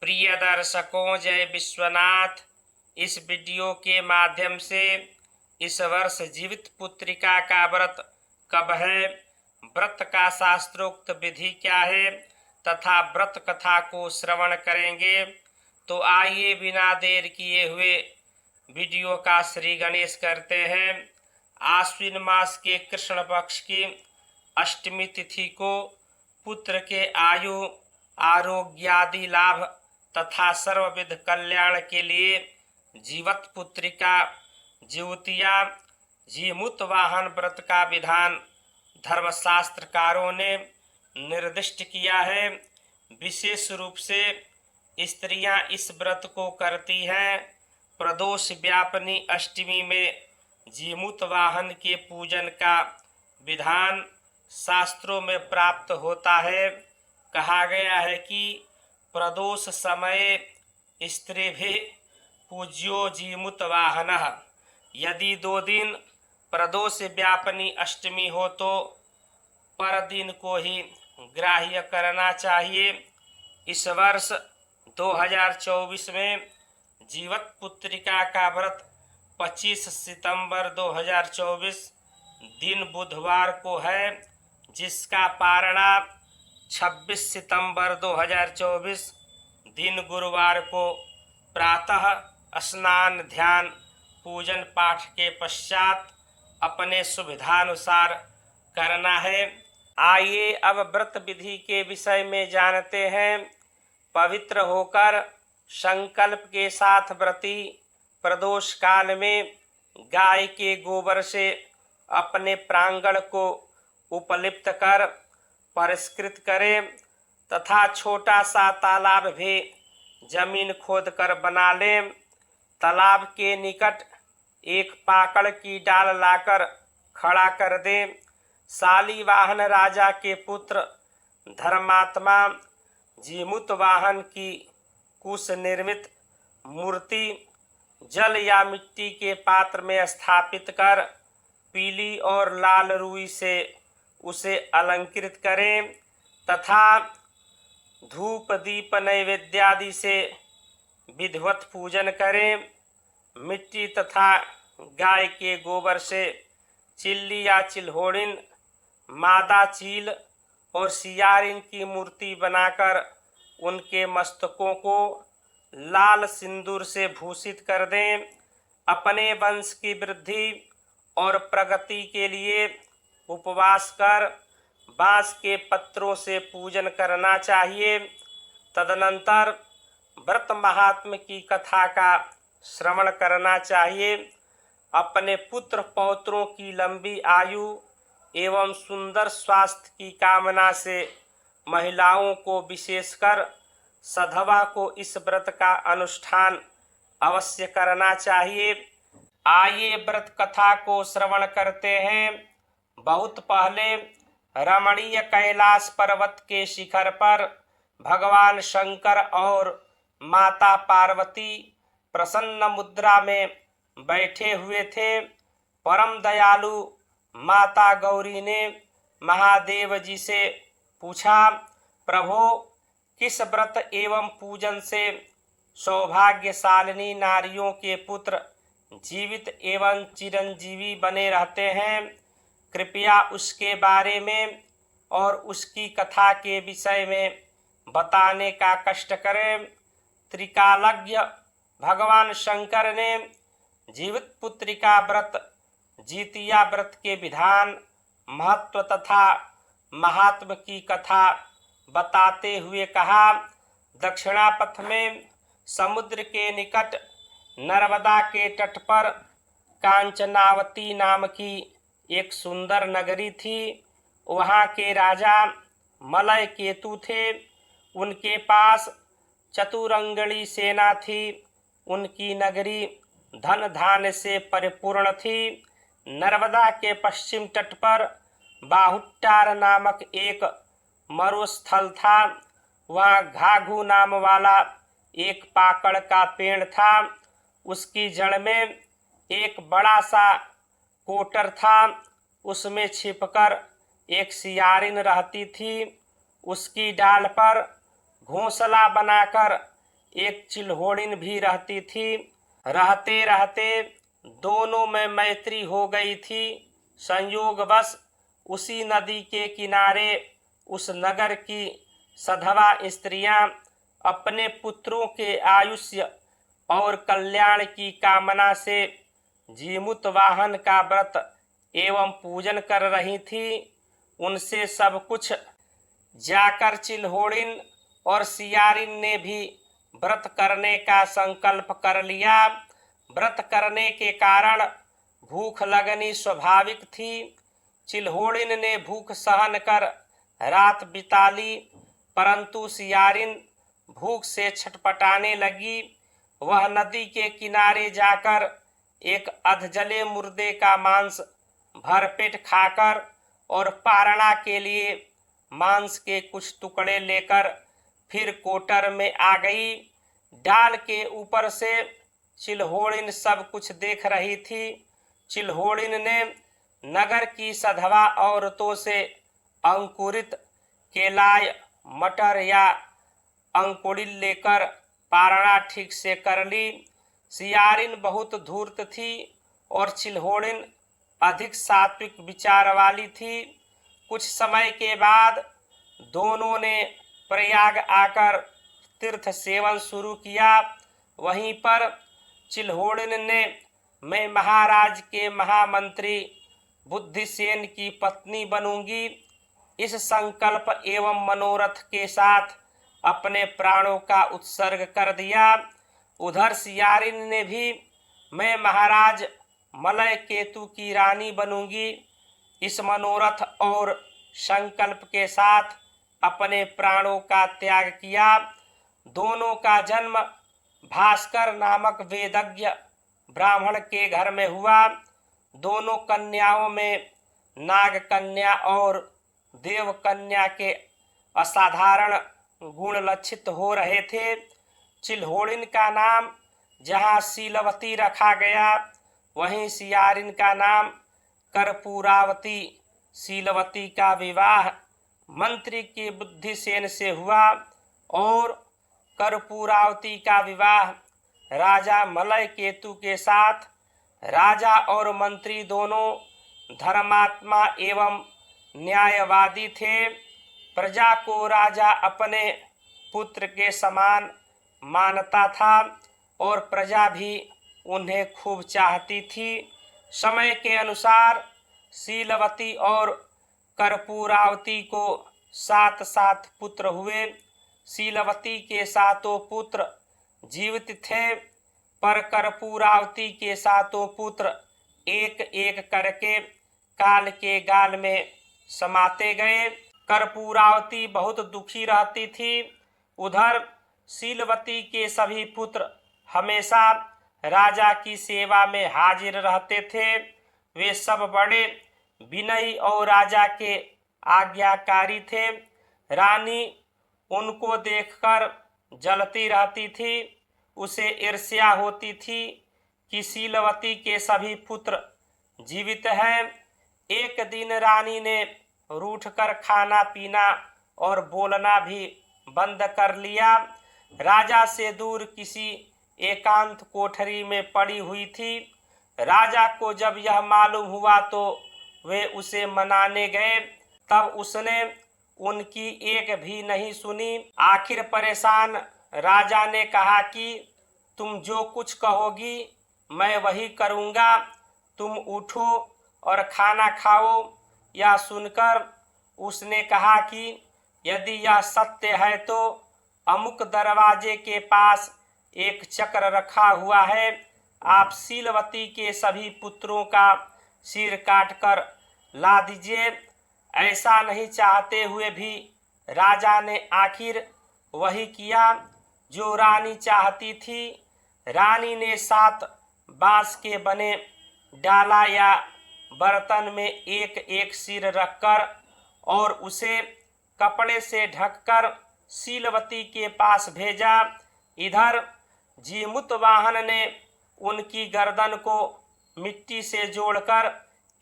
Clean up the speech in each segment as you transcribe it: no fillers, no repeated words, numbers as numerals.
प्रिय दर्शकों, जय विश्वनाथ। इस वीडियो के माध्यम से इस वर्ष जीवित पुत्रिका का व्रत कब है, व्रत का शास्त्रोक्त विधि क्या है तथा व्रत कथा को श्रवण करेंगे। तो आइए बिना देर किए हुए वीडियो का श्री गणेश करते हैं। आश्विन मास के कृष्ण पक्ष की अष्टमी तिथि को पुत्र के आयु आरोग्यादि लाभ तथा सर्वविध कल्याण के लिए जीवत पुत्रिका जीवतिया जीमूत वाहन व्रत का विधान धर्मशास्त्रकारों ने निर्दिष्ट किया है। विशेष रूप से स्त्रियां इस व्रत को करती हैं। प्रदोष व्यापनी अष्टमी में जीमूत वाहन के पूजन का विधान शास्त्रों में प्राप्त होता है। कहा गया है कि प्रदोष समय स्त्री भी पूज्यो जीमूत वाहन। यदि 2 दिन प्रदोष व्यापनी अष्टमी हो तो पर दिन को ही ग्राह्य करना चाहिए। इस वर्ष 2024 में जीवत पुत्रिका का व्रत 25 सितंबर 2024 दिन बुधवार को है, जिसका पारणा 26 सितंबर 2024 दिन गुरुवार को प्रातः स्नान ध्यान पूजन पाठ के पश्चात अपने सुविधानुसार करना है। आइए अब व्रत विधि के विषय में जानते हैं। पवित्र होकर संकल्प के साथ व्रती प्रदोष काल में गाय के गोबर से अपने प्रांगण को उपलिप्त कर परिष्कृत करें तथा छोटा सा तालाब भी जमीन खोदकर बना लें। तालाब के निकट एक पाकड़ की डाल लाकर खड़ा कर दें। शालीवाहन राजा के पुत्र धर्मात्मा जीमूत वाहन की कुश निर्मित मूर्ति जल या मिट्टी के पात्र में स्थापित कर पीली और लाल रुई से उसे अलंकृत करें तथा धूप दीप नैवेद्यादि से विधिवत पूजन करें। मिट्टी तथा गाय के गोबर से चिल्ली या चिल्होड़िन, मादा चील और सियारिन की मूर्ति बनाकर उनके मस्तकों को लाल सिंदूर से भूषित कर दें। अपने वंश की वृद्धि और प्रगति के लिए उपवास कर बांस के पत्रों से पूजन करना चाहिए। तदनंतर व्रत महात्म्य की कथा का श्रवण करना चाहिए। अपने पुत्र पौत्रों की लंबी आयु एवं सुंदर स्वास्थ्य की कामना से महिलाओं को विशेषकर सधवा को इस व्रत का अनुष्ठान अवश्य करना चाहिए। आइए व्रत कथा को श्रवण करते हैं। बहुत पहले रमणीय कैलाश पर्वत के शिखर पर भगवान शंकर और माता पार्वती प्रसन्न मुद्रा में बैठे हुए थे। परम दयालु माता गौरी ने महादेव जी से पूछा, प्रभो, किस व्रत एवं पूजन से सौभाग्यशालिनी नारियों के पुत्र जीवित एवं चिरंजीवी बने रहते हैं? कृपया उसके बारे में और उसकी कथा के विषय में बताने का कष्ट करें। त्रिकालज्ञ भगवान शंकर ने जीवित पुत्रिका व्रत जीतिया व्रत के विधान, महत्व तथा महात्म की कथा बताते हुए कहा, दक्षिणापथ में समुद्र के निकट नर्मदा के तट पर कांचनावती नाम की एक सुंदर नगरी थी। वहाँ के राजा मलय केतु थे। उनके पास चतुरंगणी सेना थी। उनकी नगरी धन धान्य से परिपूर्ण थी। नर्मदा के पश्चिम तट पर बाहुटार नामक एक मरुस्थल था। वहाँ घाघू नाम वाला एक पाकड़ का पेड़ था। उसकी जड़ में एक बड़ा सा कोटर था। उसमें छिपकर एक सियारिन रहती थी। उसकी डाल पर घोंसला बनाकर एक चिल्होड़िन भी रहती थी। रहते रहते दोनों में मैत्री हो गई थी। संयोगवश उसी नदी के किनारे उस नगर की सधवा स्त्रियां अपने पुत्रों के आयुष्य और कल्याण की कामना से जीमूत वाहन का व्रत एवं पूजन कर रही थी। उनसे सब कुछ जाकर चिल्होड़िन और सियारिन ने भी व्रत करने का संकल्प कर लिया। व्रत करने के कारण भूख लगनी स्वाभाविक थी। चिल्होड़िन ने भूख सहन कर रात बिता ली, परंतु सियारिन भूख से छटपटाने लगी। वह नदी के किनारे जाकर एक अधजले मुर्दे का मांस भरपेट खाकर और पारणा के लिए मांस के कुछ टुकड़े लेकर फिर कोटर में आ गई। डाल के ऊपर से चिल्होड़िन सब कुछ देख रही थी। चिल्होड़िन ने नगर की सधवा औरतों से अंकुरित केलाय, मटर या अंकुरिल लेकर पारणा ठीक से कर ली। सियारिन बहुत धूर्त थी और चिल्होड़िन अधिक सात्विक विचार वाली थी। कुछ समय के बाद दोनों ने प्रयाग आकर तीर्थ सेवन शुरू किया। वहीं पर चिल्होड़िन ने मैं महाराज के महामंत्री बुद्धिसेन की पत्नी बनूंगी, इस संकल्प एवं मनोरथ के साथ अपने प्राणों का उत्सर्ग कर दिया। उधर सियारिन ने भी मैं महाराज मलय केतु की रानी बनूंगी, इस मनोरथ और संकल्प के साथ अपने प्राणों का त्याग किया। दोनों का जन्म भास्कर नामक वेदज्ञ ब्राह्मण के घर में हुआ। दोनों कन्याओं में नाग कन्या और देव कन्या के असाधारण गुण लक्षित हो रहे थे। चिल्होड़िन का नाम जहाँ शीलवती रखा गया, वहीं सियारिन का नाम कर्पूरावती। शीलवती का विवाह मंत्री के बुद्धिसेन से हुआ और कर्पूरावती का विवाह राजा मलय केतु के साथ। राजा और मंत्री दोनों धर्मात्मा एवं न्यायवादी थे। प्रजा को राजा अपने पुत्र के समान मानता था और प्रजा भी उन्हें खूब चाहती थी। समय के अनुसार शीलवती और कर्पूरावती को 7 पुत्र हुए। शीलवती के 7 पुत्र जीवित थे, पर कर्पूरावती के 7 पुत्र एक एक करके काल के गाल में समाते गए। कर्पूरावती बहुत दुखी रहती थी। उधर शीलवती के सभी पुत्र हमेशा राजा की सेवा में हाजिर रहते थे। वे सब बड़े विनयी और राजा के आज्ञाकारी थे। रानी उनको देखकर जलती रहती थी। उसे ईर्ष्या होती थी कि शीलवती के सभी पुत्र जीवित हैं। एक दिन रानी ने रूठकर खाना पीना और बोलना भी बंद कर लिया। राजा से दूर किसी एकांत कोठरी में पड़ी हुई थी। राजा को जब यह मालूम हुआ तो वे उसे मनाने गए, तब उसने उनकी एक भी नहीं सुनी। आखिर परेशान राजा ने कहा कि तुम जो कुछ कहोगी मैं वही करूँगा, तुम उठो और खाना खाओ। यह सुनकर उसने कहा कि यदि यह सत्य है तो अमुक दरवाजे के पास एक चक्र रखा हुआ है, आप शीलवती के सभी पुत्रों का सिर काटकर ला दीजिए। ऐसा नहीं चाहते हुए भी राजा ने आखिर वही किया जो रानी चाहती थी। रानी ने 7 बांस के बने डाला या बर्तन में एक एक सिर रखकर और उसे कपड़े से ढककर शीलवती के पास भेजा। इधर जीमूत वाहन ने उनकी गर्दन को मिट्टी से जोड़कर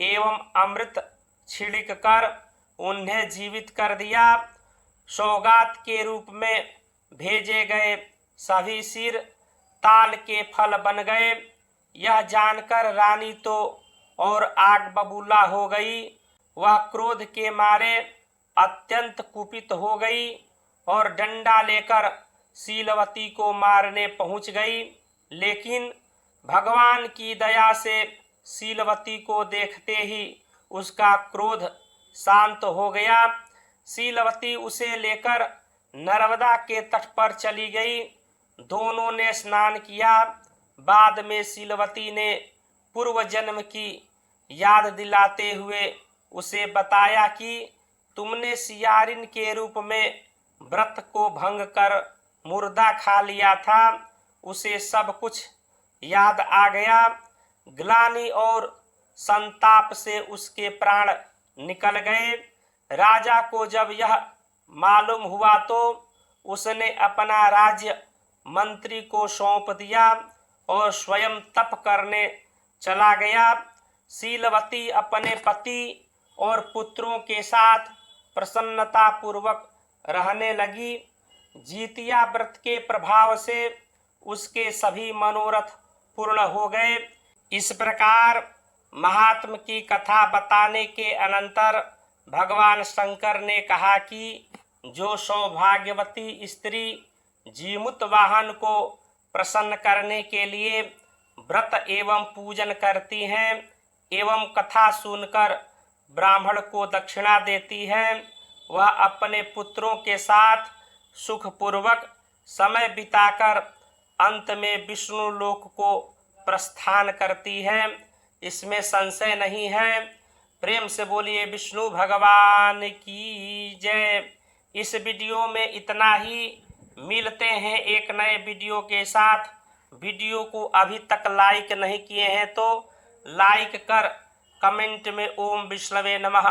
एवं अमृत छिड़क कर उन्हें जीवित कर दिया। सौगात के रूप में भेजे गए सभी सिर ताल के फल बन गए। यह जानकर रानी तो और आग बबूला हो गई। वह क्रोध के मारे अत्यंत कुपित हो गई और डंडा लेकर शीलवती को मारने पहुंच गई। लेकिन भगवान की दया से शीलवती को देखते ही उसका क्रोध शांत हो गया। शीलवती उसे लेकर नर्मदा के तट पर चली गई। दोनों ने स्नान किया। बाद में शीलवती ने पूर्व जन्म की याद दिलाते हुए उसे बताया कि तुमने सियारिन के रूप में व्रत को भंग कर मुर्दा खा लिया था। उसे सब कुछ याद आ गया। ग्लानि और संताप से उसके प्राण निकल गए। राजा को जब यह मालूम हुआ तो उसने अपना राज्य मंत्री को सौंप दिया और स्वयं तप करने चला गया। शीलवती अपने पति और पुत्रों के साथ प्रसन्नता पूर्वक रहने लगी। जीतिया व्रत के प्रभाव से उसके सभी मनोरथ पूर्ण हो गए। इस प्रकार महात्म की कथा बताने के अनंतर भगवान शंकर ने कहा कि जो सौभाग्यवती स्त्री जीमूत वाहन को प्रसन्न करने के लिए व्रत एवं पूजन करती हैं एवं कथा सुनकर ब्राह्मण को दक्षिणा देती है, वह अपने पुत्रों के साथ सुखपूर्वक समय बिताकर अंत में विष्णु लोक को प्रस्थान करती है। इसमें संशय नहीं है। प्रेम से बोलिए विष्णु भगवान की जय। इस वीडियो में इतना ही। मिलते हैं एक नए वीडियो के साथ। वीडियो को अभी तक लाइक नहीं किए हैं तो लाइक कर कमेंट में ओम विष्णवे नमः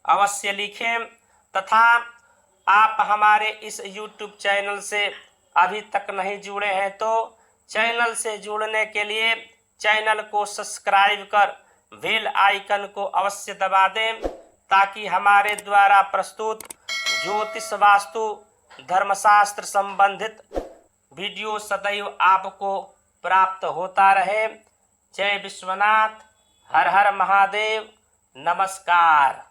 अवश्य लिखें तथा आप हमारे इस YouTube चैनल से अभी तक नहीं जुड़े हैं तो चैनल से जुड़ने के लिए चैनल को सब्सक्राइब कर बेल आइकन को अवश्य दबा दें ताकि हमारे द्वारा प्रस्तुत ज्योतिष वास्तु धर्मशास्त्र संबंधित वीडियो सदैव आपको प्राप्त होता रहे। जय विश्वनाथ। हर हर महादेव। नमस्कार।